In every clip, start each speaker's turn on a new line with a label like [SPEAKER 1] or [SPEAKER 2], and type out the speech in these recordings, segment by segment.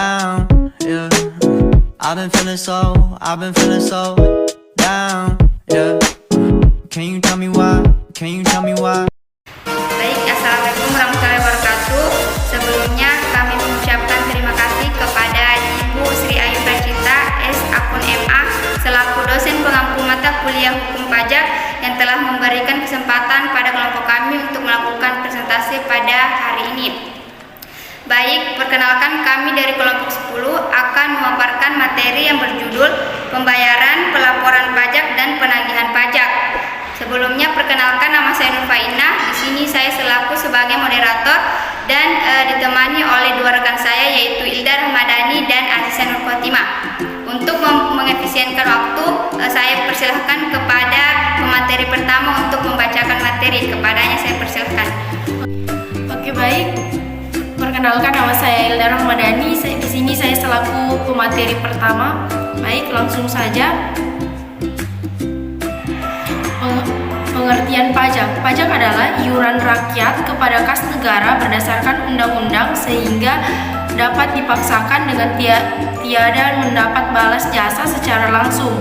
[SPEAKER 1] down, yeah. I've been feeling so down, yeah. Can you tell me why? Can you tell me why?
[SPEAKER 2] Baik, assalamualaikum warahmatullahi wabarakatuh. Sebelumnya kami mengucapkan terima kasih kepada Ibu Sri Ayu Pracita S. Akun MA selaku dosen pengampu mata kuliah hukum pajak yang telah memberikan kesempatan pada kelompok kami untuk melakukan presentasi pada hari ini. Baik, perkenalkan kami dari kelompok 10 akan memaparkan materi yang berjudul pembayaran, pelaporan pajak, dan penagihan pajak. Sebelumnya perkenalkan, nama saya Nur Faina. Di sini saya selaku sebagai moderator dan ditemani oleh dua rekan saya yaitu Ilda Rahmadani dan Aziza Nur Khotimah. Untuk mengefisienkan waktu, saya persilahkan kepada pemateri pertama untuk membacakan materi. Kepadanya saya persilahkan.
[SPEAKER 3] Oke, baik. Perkenalkan, nama saya Ilda Rahmadani. Di sini saya selaku pemateri pertama. Baik, langsung saja. Pengertian pajak. Pajak adalah iuran rakyat kepada kas negara berdasarkan undang-undang sehingga dapat dipaksakan dengan tiada mendapat balas jasa secara langsung.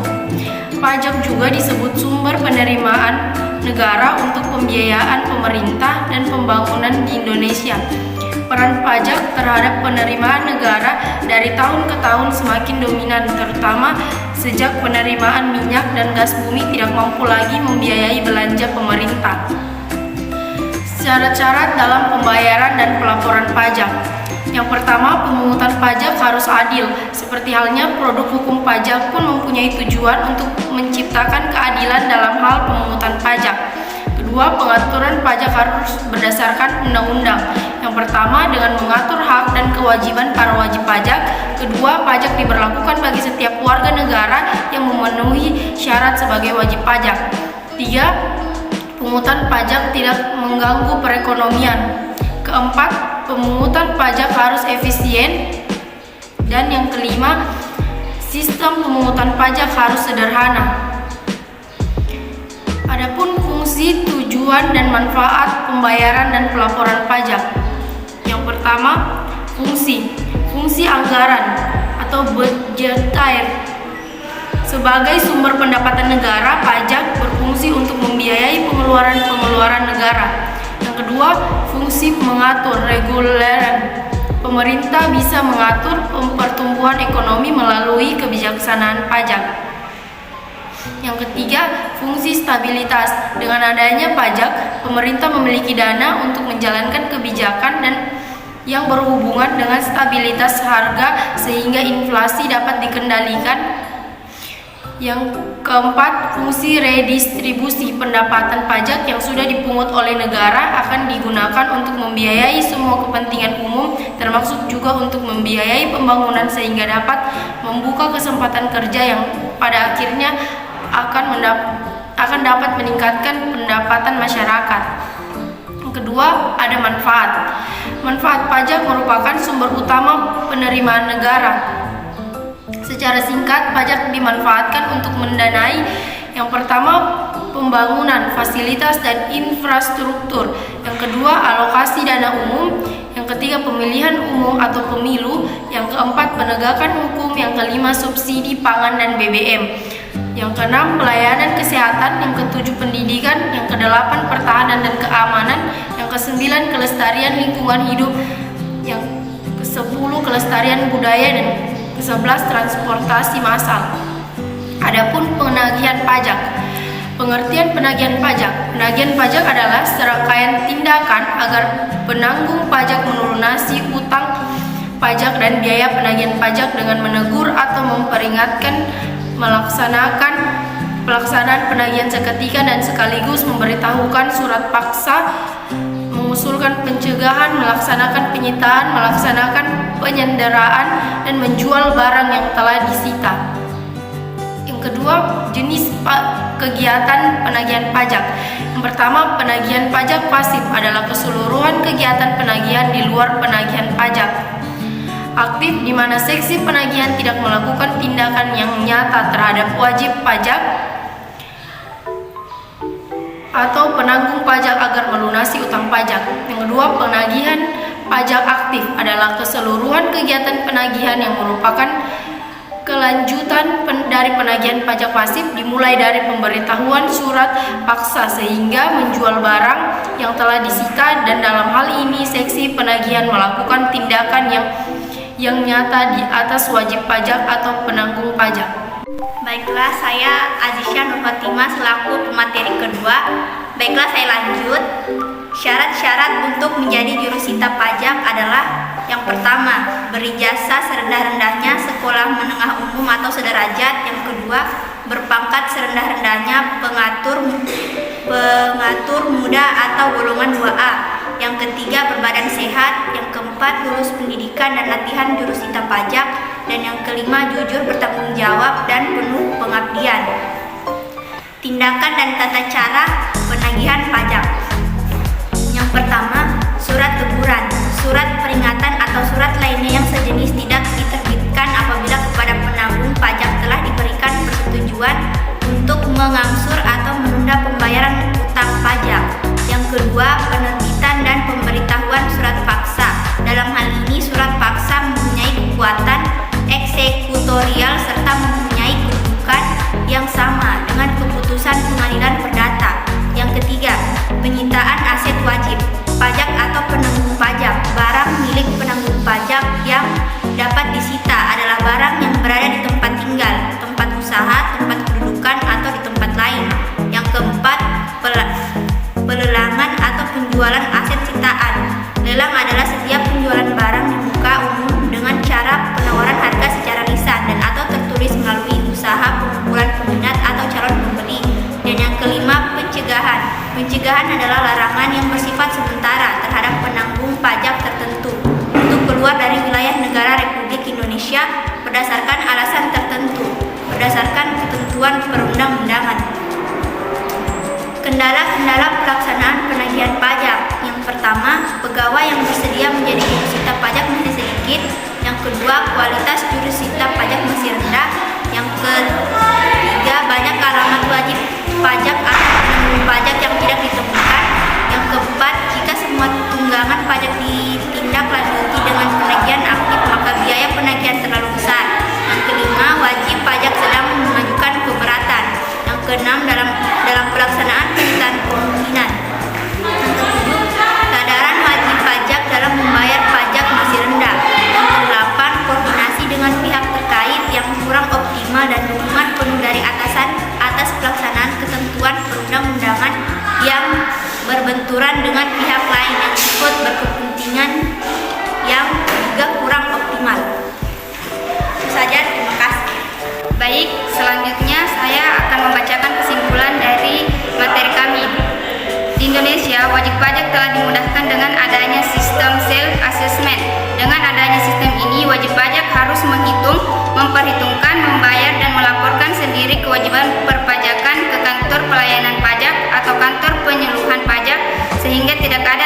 [SPEAKER 3] Pajak juga disebut sumber penerimaan negara untuk pembiayaan pemerintah dan pembangunan di Indonesia. Peran pajak terhadap penerimaan negara dari tahun ke tahun semakin dominan, terutama sejak penerimaan minyak dan gas bumi tidak mampu lagi membiayai belanja pemerintah. Syarat-syarat dalam pembayaran dan pelaporan pajak. Yang pertama, pemungutan pajak harus adil. Seperti halnya produk hukum pajak pun mempunyai tujuan untuk menciptakan keadilan dalam hal pemungutan pajak. Kedua, pengaturan pajak harus berdasarkan undang-undang. Yang pertama, dengan mengatur hak dan kewajiban para wajib pajak. Kedua, pajak diberlakukan bagi setiap warga negara yang memenuhi syarat sebagai wajib pajak. Tiga, pungutan pajak tidak mengganggu perekonomian. Keempat, pemungutan pajak harus efisien. Dan yang kelima, sistem pemungutan pajak harus sederhana. Adapun fungsi, tujuan, dan manfaat pembayaran dan pelaporan pajak. Yang pertama, fungsi anggaran atau budgetir. Sebagai sumber pendapatan negara, pajak berfungsi untuk membiayai pengeluaran negara. Yang kedua, fungsi mengatur, reguleran. Pemerintah bisa mengatur pertumbuhan ekonomi melalui kebijaksanaan pajak. Yang ketiga, fungsi stabilitas. Dengan adanya pajak, pemerintah memiliki dana untuk menjalankan kebijakan dan yang berhubungan dengan stabilitas harga sehingga inflasi dapat dikendalikan. Yang keempat, fungsi redistribusi. Pendapatan pajak yang sudah dipungut oleh negara akan digunakan untuk membiayai semua kepentingan umum, termasuk juga untuk membiayai pembangunan sehingga dapat membuka kesempatan kerja yang pada akhirnya akan dapat meningkatkan pendapatan masyarakat. Yang kedua, ada manfaat. Manfaat pajak merupakan sumber utama penerimaan negara. Secara singkat, pajak dimanfaatkan untuk mendanai yang pertama, pembangunan fasilitas dan infrastruktur. Yang kedua, alokasi dana umum. Yang ketiga, pemilihan umum atau pemilu. Yang keempat, penegakan hukum. Yang kelima, subsidi pangan dan BBM. Yang keenam, pelayanan kesehatan. Yang ketujuh, pendidikan. Yang kedelapan, pertahanan dan keamanan. Yang kesembilan, kelestarian lingkungan hidup. Yang kesepuluh, kelestarian budaya. Dan ke-11, transportasi massal. Adapun penagihan pajak. Pengertian penagihan pajak. Penagihan pajak adalah serangkaian tindakan agar penanggung pajak melunasi utang pajak dan biaya penagihan pajak dengan menegur atau memperingatkan melaksanakan pelaksanaan penagihan seketika dan sekaligus memberitahukan surat paksa, mengusulkan pencegahan, melaksanakan penyitaan, melaksanakan penyanderaan, dan menjual barang yang telah disita. Yang kedua, jenis kegiatan penagihan pajak. Yang pertama, penagihan pajak pasif adalah keseluruhan kegiatan penagihan di luar penagihan pajak. Aktif, di mana seksi penagihan tidak melakukan tindakan yang nyata terhadap wajib pajak atau penanggung pajak agar melunasi utang pajak. Yang kedua, penagihan pajak aktif adalah keseluruhan kegiatan penagihan yang merupakan kelanjutan dari penagihan pajak pasif, dimulai dari pemberitahuan surat paksa sehingga menjual barang yang telah disita, dan dalam hal ini seksi penagihan melakukan tindakan yang nyata di atas wajib pajak atau penanggung pajak.
[SPEAKER 2] Baiklah, saya Azisha Nur Fatimah selaku pemateri kedua. Baiklah, saya lanjut. Syarat-syarat untuk menjadi jurusita pajak adalah: yang pertama, berijazah serendah-rendahnya sekolah menengah umum atau sederajat. Yang kedua, berpangkat serendah-rendahnya pengatur muda atau golongan 2A. Yang ketiga, berbadan sehat. Yang keempat, lulus pendidikan dan latihan jurusita pajak. Dan yang kelima, jujur, bertanggung jawab, dan penuh pengabdian. Tindakan dan tata cara penagihan pajak. Yang pertama, surat teguran, surat peringatan atau surat lainnya yang sejenis tidak diterbitkan apabila kepada penanggung pajak telah diberikan persetujuan untuk mengangsur atau menunda pembayaran utang pajak. Yang kedua, penerbitan dan pemberitahuan surat paksa. Dalam hal ini, surat paksa mempunyai kekuatan eksekutorial serta mempunyai kedudukan yang sama dengan keputusan pengadilan perdata. Yang ketiga, penyitaan aset wajib pajak atau penanggung pajak. Barang milik penanggung pajak yang dapat disita adalah barang yang berada di tempat tinggal, tempat usaha, tempat kedudukan, atau di tempat lain. Yang keempat, pelelangan atau penjualan aset sitaan. Lelang adalah setiap penjualan barang di muka umum dengan cara penawaran harga secara lisan dan atau tertulis melalui usaha pengumpulan peminat atau calon pembeli. Dan yang kelima, pencegahan. Pencegahan adalah larangan yang bersifat sementara terhadap penanggung pajak tertentu untuk keluar dari wilayah negara Republik Indonesia berdasarkan alasan tertentu, berdasarkan ketentuan perundang-undangan. Kendala-kendala pelaksanaan penagihan pajak. Yang pertama, pegawai yang bersedia menjadi jurusita pajak masih sedikit. Yang kedua, kualitas jurusita pajak masih rendah. Yang ketiga, banyak alamat wajib pajak atau penanggung pajak yang tidak ditemukan. Yang keempat, jika semua tunggangan pajak ditindaklanjuti dengan penagihan aktif, maka biaya penagihan terlalu besar. Yang kelima, wajib pajak sedang mengajukan keberatan. Yang keenam, dalam pelaksanaan penyitaan kemungkinan. Yang ketujuh, kesadaran wajib pajak dalam membayar pajak masih rendah. Yang kedelapan, koordinasi dengan pihak terkait yang kurang optimal dan dukungan penuh dari atasan atas pelaksanaan ketentuan perundang-undangan yang berbenturan dengan pihak lain yang ikut berkepentingan yang juga kurang optimal. Itu saja, terima kasih.
[SPEAKER 4] Baik, selanjutnya saya akan membacakan kesimpulan dari materi kami. Di Indonesia, wajib pajak telah dimudahkan dengan adanya sistem self-assessment. Dengan adanya sistem ini, wajib pajak harus menghitung, memperhitungkan, membayar, dan melaporkan sendiri kewajiban perpajakan ke kantor pelayanan pajak atau kantor penyeluruhan pajak, sehingga tidak ada